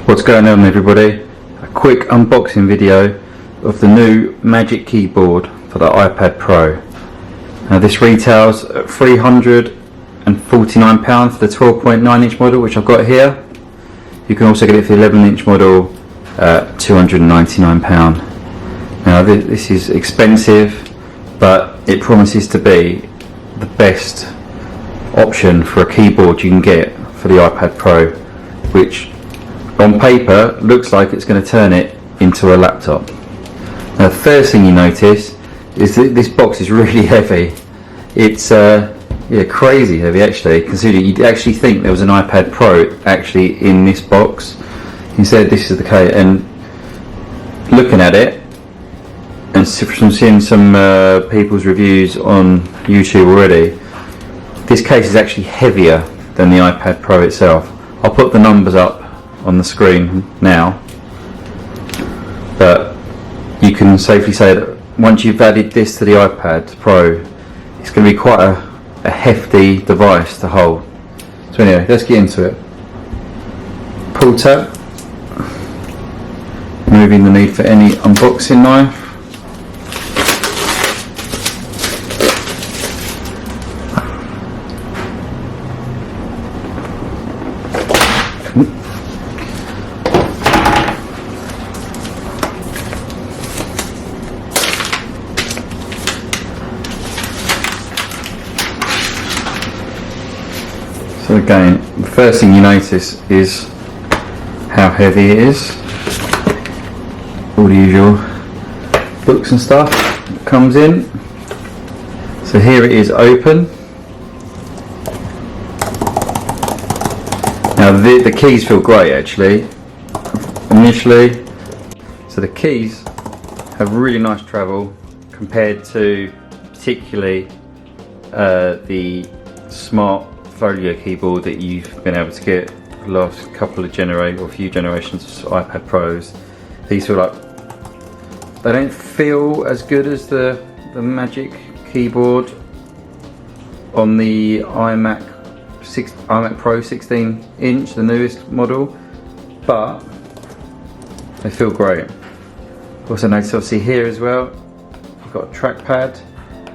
What's going on, everybody? A quick unboxing video of the new Magic Keyboard for the iPad Pro. Now this retails at £349 for the 12.9 inch model, which I've got here. You can also get it for the 11 inch model at £299. Now this is expensive, but it promises to be the best option for a keyboard you can get for the iPad Pro, which on paper looks like it's going to turn it into a laptop. Now the first thing you notice is that this box is really heavy. It's crazy heavy actually, considering you'd actually think there was an iPad Pro actually in this box. Instead this is the case, and looking at it and from seeing some people's reviews on YouTube already, this case is actually heavier than the iPad Pro itself. I'll put the numbers up on the screen now, but you can safely say that once you've added this to the iPad Pro, it's going to be quite a hefty device to hold. So anyway, let's get into it. Pull tab, removing the need for any unboxing knife. So again, the first thing you notice is how heavy it is. All the usual books and stuff that comes in. So here it is open. Now the keys feel great actually, initially. So the keys have really nice travel compared to particularly the smart folio keyboard that you've been able to get the last couple of few generations of iPad Pros. These feel like they don't feel as good as the Magic Keyboard on the iMac Pro 16 inch, the newest model, but they feel great. Also notice obviously here as well, you've got a trackpad.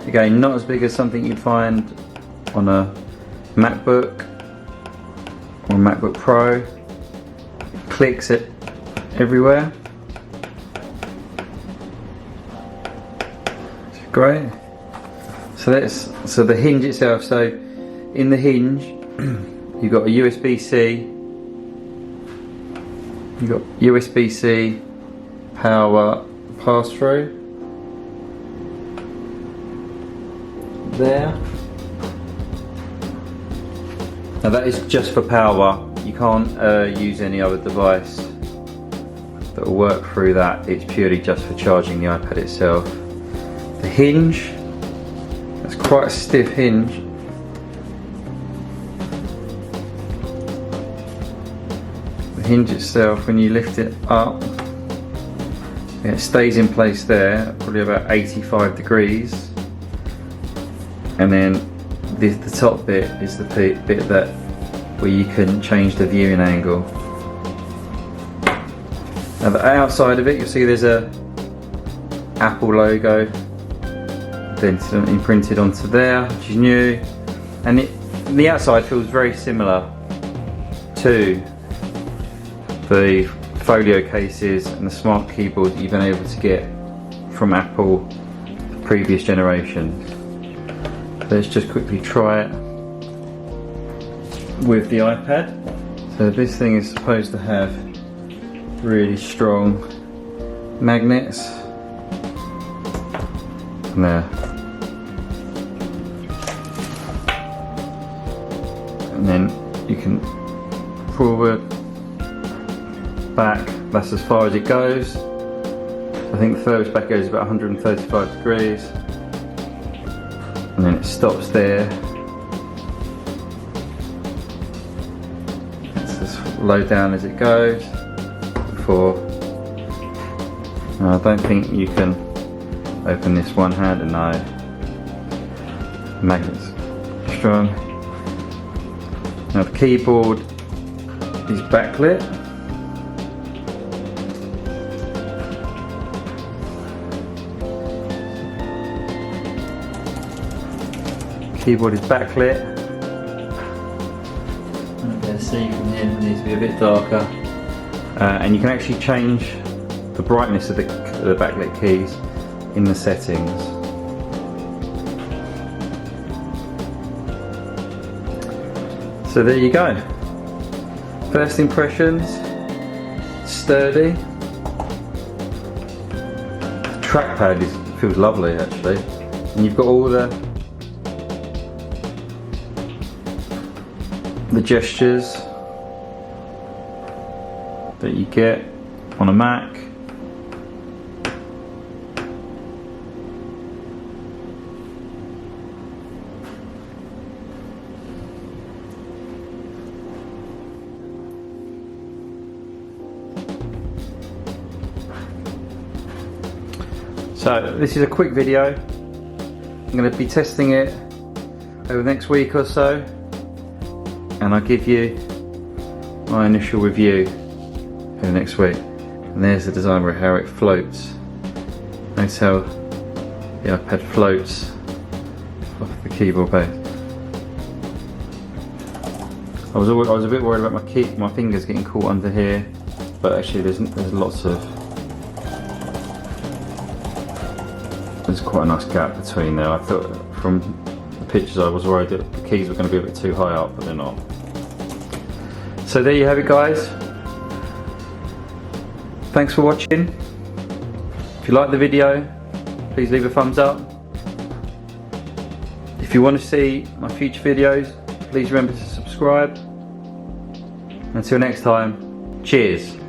Again, not as big as something you'd find on a MacBook or MacBook Pro. It clicks it everywhere. It's great. So the hinge itself. So in the hinge, you've got a USB-C. You've got USB-C power pass-through there. Now that is just for power. You can't use any other device that will work through that. It's purely just for charging the iPad itself. The hinge, that's quite a stiff hinge. The hinge itself, when you lift it up, it stays in place there, probably about 85 degrees. And then the top bit is the bit where you can change the viewing angle. Now the outside of it, you'll see there's a Apple logo then imprinted onto there, which is new, and the outside feels very similar to the folio cases and the smart keyboard that you've been able to get from Apple the previous generations. Let's just quickly try it with the iPad. So this thing is supposed to have really strong magnets. And there. And then you can forward, back, that's as far as it goes. I think the furthest back goes about 135 degrees. And then it stops there. It's as low down as it goes before. I don't think you can open this one handed, no. The magnet's strong. Now the keyboard is backlit. Keyboard is backlit. See from here, it needs to be a bit darker. And you can actually change the brightness of the backlit keys in the settings. So there you go. First impressions, sturdy. The trackpad feels lovely actually. And you've got all the gestures that you get on a Mac. So this is a quick video. I'm going to be testing it over the next week or so, and I'll give you my initial review for the next week. And there's the design of how it floats. Notice how the iPad floats off the keyboard base. I was a bit worried about my fingers getting caught under here, but actually there's quite a nice gap between there. I thought from the pictures I was worried that the keys were going to be a bit too high up, but they're not. So there you have it, guys. Thanks for watching. If you like the video, please leave a thumbs up. If you want to see my future videos, please remember to subscribe. Until next time, cheers.